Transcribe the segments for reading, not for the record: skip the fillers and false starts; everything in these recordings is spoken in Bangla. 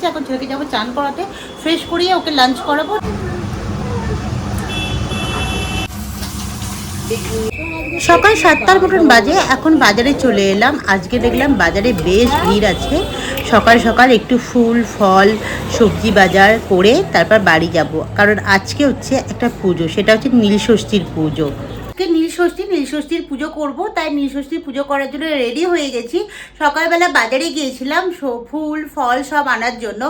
এখন ছেলেকে যাবো চান করাতে, ফ্রেশ করিয়ে ওকে লাঞ্চ করাবো। সকাল 7টার মতন বাজে, এখন বাজারে চলে এলাম। আজকে দেখলাম বাজারে বেশ ভিড় আছে। সকাল সকাল একটু ফুল ফল সবজি বাজার করে তারপর বাড়ি যাব, কারণ আজকে হচ্ছে একটা পুজো, সেটা হচ্ছে নীলষষ্ঠীর পুজো। নীলষষ্ঠীর পুজো করব, তাই নীলষষ্ঠীর পুজো করার জন্য রেডি হয়ে গেছি। সকালবেলা বাজারে গিয়েছিলাম ফুল ফল সব আনার জন্য।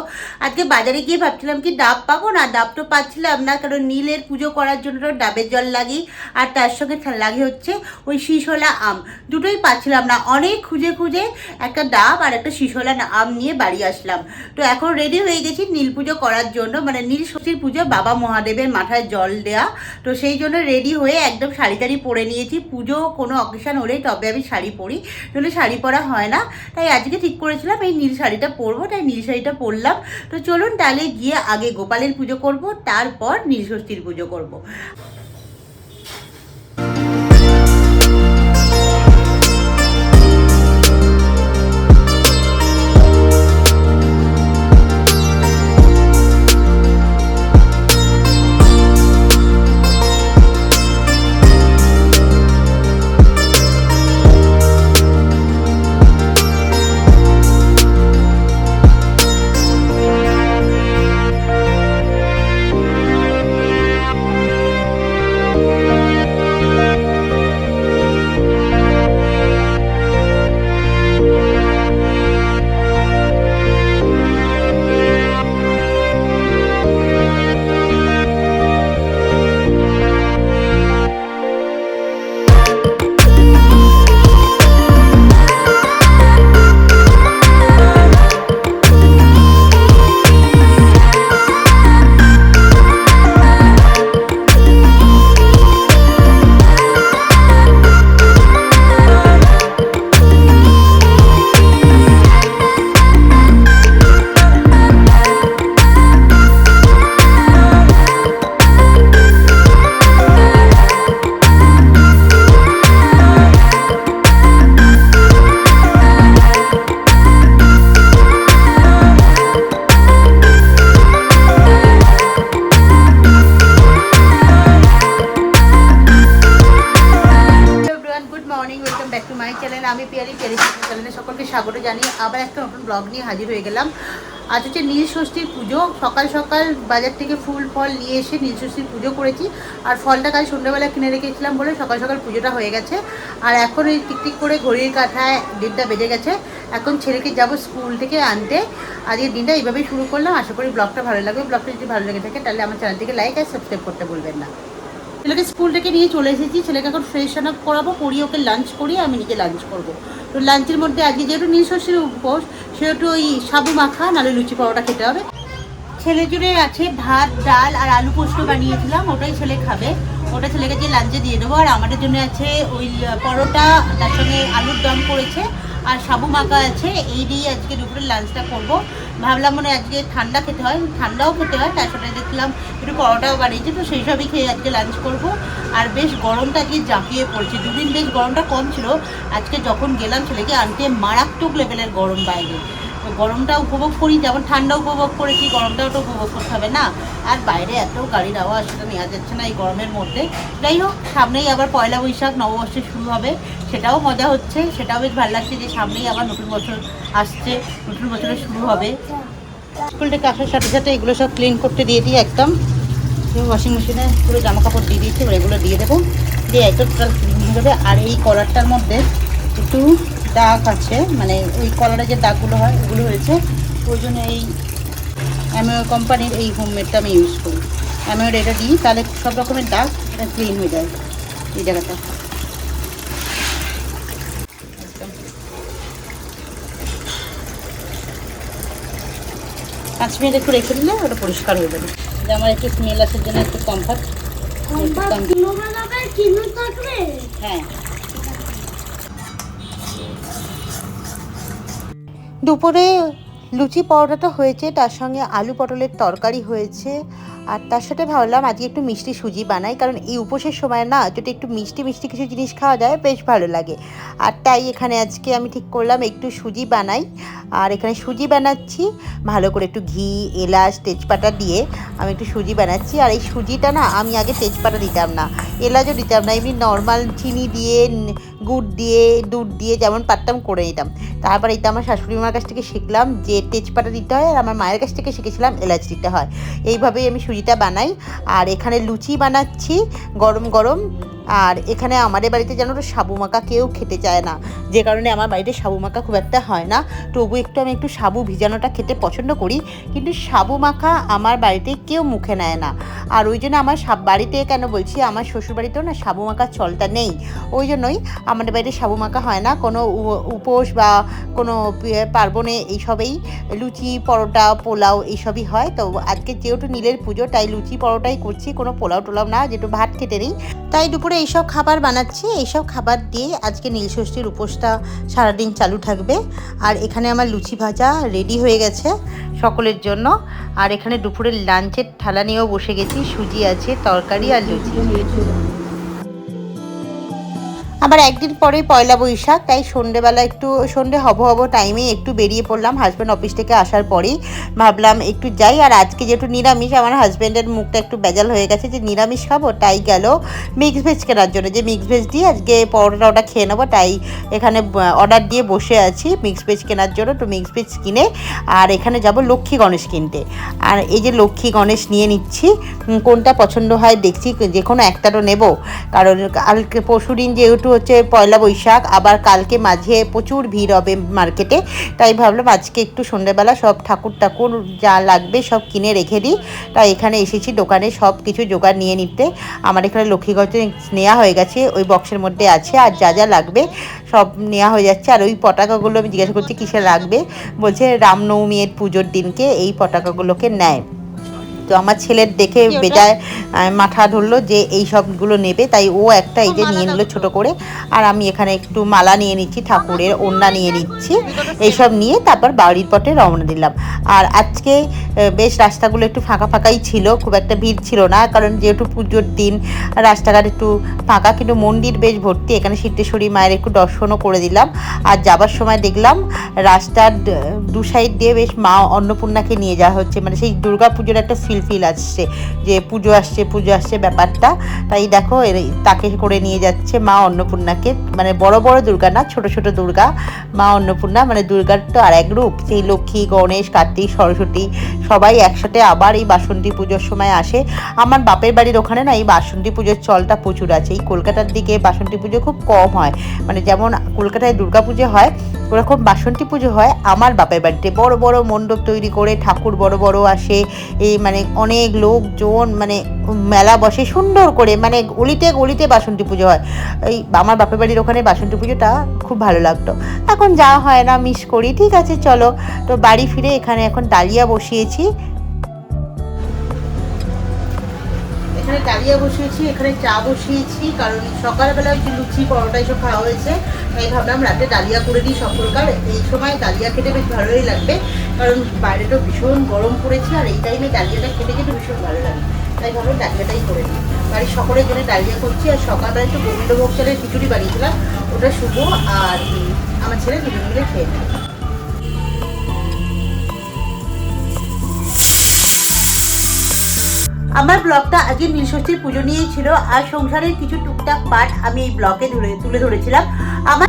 আজকে বাজারে গিয়ে ভাবছিলাম কি ডাব পাবো না, ডাব তো পাচ্ছিলাম না, কারণ নীলের পুজো করার জন্য ডাবের জল লাগি, আর তার সঙ্গে লাগে হচ্ছে ওই শিশোলা আম, দুটোই পাচ্ছিলাম না। অনেক খুঁজে খুঁজে একটা ডাব আর একটা শিশোলা আম নিয়ে বাড়ি আসলাম। তো এখন রেডি হয়ে গেছি নীল পুজো করার জন্য, মানে নীলষষ্ঠীর পুজো, বাবা মহাদেবের মাথায় জল দেয়া। তো সেই জন্য রেডি হয়ে একদম শাড়ি টাড়ি পরে নিয়েছি। পুজো কোনো অকেশন হলেই তবে আমি শাড়ি পরি, নাহলে শাড়ি পরা হয় না। তাই আজকে ঠিক করেছিলাম এই নীল শাড়িটা পরবো, তাই নীল শাড়িটা পরলাম। তো চলুন তাহলে গিয়ে আগে গোপালের পুজো করব, তারপর নীলষষ্ঠীর পুজো করব। আমি পিয়ারি চ্যানেলে সকলকে স্বাগত জানিয়ে আবার একটা নতুন ব্লগ নিয়ে হাজির হয়ে গেলাম। আজ হচ্ছে নীলষষ্ঠীর পুজো। সকাল সকাল বাজার থেকে ফুল ফল নিয়ে এসে নীলষষ্ঠীর পুজো করেছি, আর ফলটা কাল সন্ধ্যাবেলা কিনে রেখেছিলাম বলে সকাল সকাল পুজোটা হয়ে গেছে। আর এখন এই টিকটিক করে ঘড়ির কাঁথায় 1:30 বেজে গেছে। এখন ছেলেকে যাব স্কুল থেকে আনতে। আজকের দিনটা এইভাবেই শুরু করলাম। আশা করি ব্লগটা ভালো লাগবে। ব্লগটা যদি ভালো লেগে থাকে তাহলে আমার চ্যানেলটিকে লাইক আর সাবস্ক্রাইব করতে ভুলবেন না। ছেলেকে স্কুল থেকে নিয়ে চলে এসেছি। ছেলেকে এখন ফ্রেশ আপ করাবো, করিয়ে ওকে লাঞ্চ করিয়ে আমি নিজে লাঞ্চ করবো। তো লাঞ্চের মধ্যে আজকে যেহেতু নীলষষ্ঠীর উপোস, সেহেতু ওই সাবু মাখা নাহলে লুচি পরোটা খেতে হবে। ছেলে জুড়ে আছে ভাত ডাল আর আলু পোস্ত বানিয়েছিলাম, ওটাই ছেলে খাবে। ওটা ছেলেকে যে লাঞ্চে দিয়ে দেবো। আর আমাদের জন্য আছে ওই পরোটা, তার সঙ্গে আলুর দম করেছে, আর সাবু মাখা আছে। এই দিয়ে আজকে দুপুরের লাঞ্চটা করবো। ভাবলাম মনে আজকে ঠান্ডা খেতে হয়, ঠান্ডাও খেতে হয়, তার সাথে দেখলাম একটু পরোটাও বানিয়েছে, তো সেই সবই খেয়ে আজকে লাঞ্চ করবো। আর বেশ গরমটা আজকে জাঁকিয়ে পড়ছে। দুদিন বেশ গরমটা কম ছিল, আজকে যখন গেলাম ছেলেকে আনতে মারাত্মক লেভেলের গরম বাইরে। গরমটা উপভোগ করি, যেমন ঠান্ডা উপভোগ করেছি, গরমটাও তো উপভোগ করতে হবে না। আর বাইরে এত গাড়ির আওয়াজ, সেটা নেওয়া যাচ্ছে না এই গরমের মধ্যে। যাই হোক, সামনেই আবার পয়লা বৈশাখ নববর্ষে শুরু হবে, সেটাও মজা হচ্ছে, সেটাও বেশ ভালো লাগছে যে সামনেই আবার নতুন বছর আসছে, নতুন বছরের শুরু হবে। স্কুল থেকে আসার সাথে সাথে এগুলো সব ক্লিন করতে দিয়ে দিই একদম। ওয়াশিং মেশিনে পুরো জামা কাপড় দিয়ে দিয়েছি, এবার এগুলো দিয়ে দেবো, দিয়ে একদম টোটাল ক্লিন হয়ে যাবে। আর এই কলারটার মধ্যে একটু দাগ আছে, মানে ওই কলারে যে দাগগুলো হয় ওগুলো হয়েছে, ওই জন্য এই অ্যামিও কোম্পানির এই হোমমেডটা আমি ইউজ করি। অ্যামিওর এটা দিই, তাহলে সব রকমের দাগ এটা ক্লিন হয়ে যায় এই জায়গাটা। 5 মিনিট একটু রেখে দিলে ওটা পরিষ্কার হয়ে যাবে। যে আমার একটু স্মেল আসার জন্য একটু কমফর্ট। হ্যাঁ, দুপুরে লুচি পরোটাটা হয়েছে, তার সঙ্গে আলু পটলের তরকারি হয়েছে। আর তার সাথে ভাবলাম আজকে একটু মিষ্টি সুজি বানাই, কারণ এই উপোসের সময় না যদি একটু মিষ্টি মিষ্টি কিছু জিনিস খাওয়া যায় বেশ ভালো লাগে। আর তাই এখানে আজকে আমি ঠিক করলাম একটু সুজি বানাই। আর এখানে সুজি বানাচ্ছি ভালো করে, একটু ঘি, এলাচ, তেজপাতা দিয়ে আমি একটু সুজি বানাচ্ছি। আর এই সুজিটা না আমি আগে তেজপাতা দিতাম না, এলাচও দিতাম না, এমনি নর্মাল চিনি দিয়ে, গুড় দিয়ে, দুধ দিয়ে যেমন পারতাম করে নিতাম। তারপর এটা আমার শাশুড়ি মার কাছ থেকে শিখলাম যে তেজপাতা দিতে হয়, আর আমার মায়ের কাছ থেকে শিখেছিলাম এলাচ দিতে হয়। এইভাবেই আমি সুজিটা বানাই। আর এখানে লুচি বানাচ্ছি গরম গরম। আর এখানে আমাদের বাড়িতে যেন তো সাবু মাখা কেউ খেতে চায় না, যে কারণে আমার বাড়িতে সাবু মাখা খুব একটা হয় না। তবু আমি একটু সাবু ভিজানোটা খেতে পছন্দ করি, কিন্তু সাবু মাখা আমার বাড়িতে কেউ মুখে নেয় না। আর ওই জন্য আমার বাড়িতে কেন বলছি, আমার শ্বশুর বাড়িতেও না সাবু মাখার চলটা নেই। ওই জন্যই আমাদের বাড়িতে সাবু মাখা হয় না। কোনো উপোস বা কোনো পার্বণে এইসবেই লুচি, পরোটা, পোলাও এইসবই হয়। তো আজকে যেহেতু নীলের পুজো, তাই লুচি পরোটাই করছি, কোনো পোলাও টোলাও না, যেহেতু ভাত খেতে নেই। তাই দুপুরে এইসব খাবার বানাচ্ছি। এইসব খাবার দিয়ে আজকে নীলষষ্ঠীর উপোসটা সারাদিন চালু থাকবে। আর এখানে আমার লুচি ভাজা রেডি হয়ে গেছে সকলের জন্য। আর এখানে দুপুরের লাঞ্চের থালা নিয়েও বসে গেছি, সুজি আছে, তরকারি আর লুচি। আবার একদিন পরে পয়লা বৈশাখ, তাই সন্ধ্যেবেলা একটু সন্ধ্যে হব টাইমে একটু বেরিয়ে পড়লাম। হাজব্যান্ড অফিস থেকে আসার পরেই ভাবলাম একটু যাই। আর আজকে যেহেতু নিরামিষ, আমার হাজব্যান্ডের মুখটা একটু বেজাল হয়ে গেছে যে নিরামিষ খাবো, তাই গেল মিক্স ভেজ কেনার জন্য, যে মিক্স ভেজ দিয়ে আজকে পরোটা খেয়ে নেবো। তাই এখানে অর্ডার দিয়ে বসে আছি মিক্স ভেজ কেনার জন্য। তো মিক্স ভেজ কিনে আর এখানে যাব লক্ষ্মী গণেশ কিনতে। আর এই যে লক্ষ্মী গণেশ নিয়ে নিচ্ছি, কোনটা পছন্দ হয় দেখছি, যে কোনো একটা তো নেবো। কারণ কালকে পরশুদিন যেহেতু হচ্ছে পয়লা বৈশাখ, আবার কালকে মাঝে প্রচুর ভিড় হবে মার্কেটে, তাই ভাবলাম আজকে একটু সন্ধ্যেবেলা সব ঠাকুর যা লাগবে সব কিনে রেখে দিই। তাই এখানে এসেছি দোকানে সব কিছু জোগাড় নিয়ে নিতে। আমার এখানে লক্ষ্মীগঞ্জ নেওয়া হয়ে গেছে, ওই বক্সের মধ্যে আছে, আর যা যা লাগবে সব নেওয়া হয়ে যাচ্ছে। আর ওই পতাকাগুলো আমি জিজ্ঞাসা করছি কিসে লাগবে, বলছে রামনবমীর পুজোর দিনকে এই পতাকাগুলোকে নেয়। তো আমার ছেলের দেখে বেজায় মাথা ধরলো যে এই সবগুলো নেবে, তাই ও একটা এই যে নিয়ে নিল ছোট করে। আর আমি এখানে একটু মালা নিয়ে নিচ্ছি, ঠাকুরের ওড়না নিয়ে নিচ্ছি। এইসব নিয়ে তারপর বাড়ির পথে রওনা দিলাম। আর আজকে বেশ রাস্তাগুলো একটু ফাঁকা ফাঁকাই ছিল, খুব একটা ভিড় ছিল না, কারণ যেহেতু পুজোর দিন রাস্তাঘাট একটু ফাঁকা, কিন্তু মন্দির বেশ ভর্তি। এখানে সিদ্ধেশ্বরী মায়ের একটু দর্শনও করে দিলাম। আর যাবার সময় দেখলাম রাস্তার দু সাইড দিয়ে বেশ মা অন্নপূর্ণাকে নিয়ে যাওয়া হচ্ছে, মানে সেই দুর্গা পুজোর একটা ফিল আসছে যে পুজো আসছে ব্যাপারটা। তাই দেখো তাকে করে নিয়ে যাচ্ছে মা অন্নপূর্ণাকে, মানে বড় বড় দুর্গা না, ছোট ছোট দুর্গা, মা অন্নপূর্ণা, মানে দুর্গার তো আর এক রূপ। সেই লক্ষ্মী, গণেশ, কার্তিক, সরস্বতী সবাই একসাথে আবার এই বাসন্তী পুজোর সময় আসে। আমার বাপের বাড়ির ওখানে না এই বাসন্তী পুজোর চলটা প্রচুর আছে। এই কলকাতার দিকে বাসন্তী পুজো খুব কম হয়, মানে যেমন কলকাতায় দুর্গা পুজো হয় ওরকম বাসন্তী পুজো হয় আমার বাপের বাড়িতে। বড় বড় মণ্ডপ তৈরি করে ঠাকুর বড় বড় আসে, এই মানে অনেক লোকজন, মানে মেলা বসে সুন্দর করে, মানে গলিতে গলিতে বাসন্তী পুজো হয়। এই আমার বাপের বাড়ির ওখানে বাসন্তী পুজোটা খুব ভালো লাগতো। এখন যাওয়া হয় না, মিস করি। ঠিক আছে চলো, তো বাড়ি ফিরে এখানে এখন ডালিয়া বসিয়েছি। এখানে ডালিয়া বসিয়েছি, এখানে চা বসিয়েছি, কারণ সকালবেলা ওই লুচি পরোটা এসব খাওয়া হয়েছে, তাই ভাবলাম রাতে ডালিয়া করে দিই সকলকার। এই সময় ডালিয়া খেতে বেশ ভালোই লাগবে, কারণ বাইরে তো ভীষণ গরম পড়েছে, আর এই টাইমে ডালিয়াটা খেতে কিন্তু ভীষণ ভালো লাগে, তাই ভাবলাম ডালিয়াটাই করে দিই। বাড়ির সকলের জন্য ডালিয়া করছি। আর সকালবেলা একটু গোবিন্দভোগ চালের খিচুড়ি বানিয়েছিলাম, ওটা শুভ আর আমার ছেলে দুজন মিলে খেয়ে নেয়। আমার ব্লগটা আজকে নীলষষ্ঠীর পুজো নিয়েই ছিল, আর সংসারের কিছু টুকটাক পার্ট আমি এই ব্লগে তুলে ধরেছিলাম।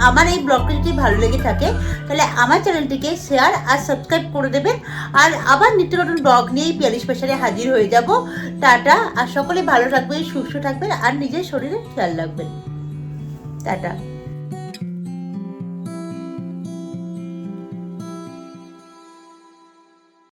আমার এই ব্লগটা যদি ভালো লেগে থাকে তাহলে আমার চ্যানেলটিকে শেয়ার আর সাবস্ক্রাইব করে দেবেন। আর আবার নিত্য নতুন ব্লগ নিয়েই পিয়ালি স্পেশালে হাজির হয়ে যাব। টাটা। আর সকলে ভালো থাকবেন, সুস্থ থাকবেন, আর নিজের শরীরের খেয়াল রাখবেন। টাটা।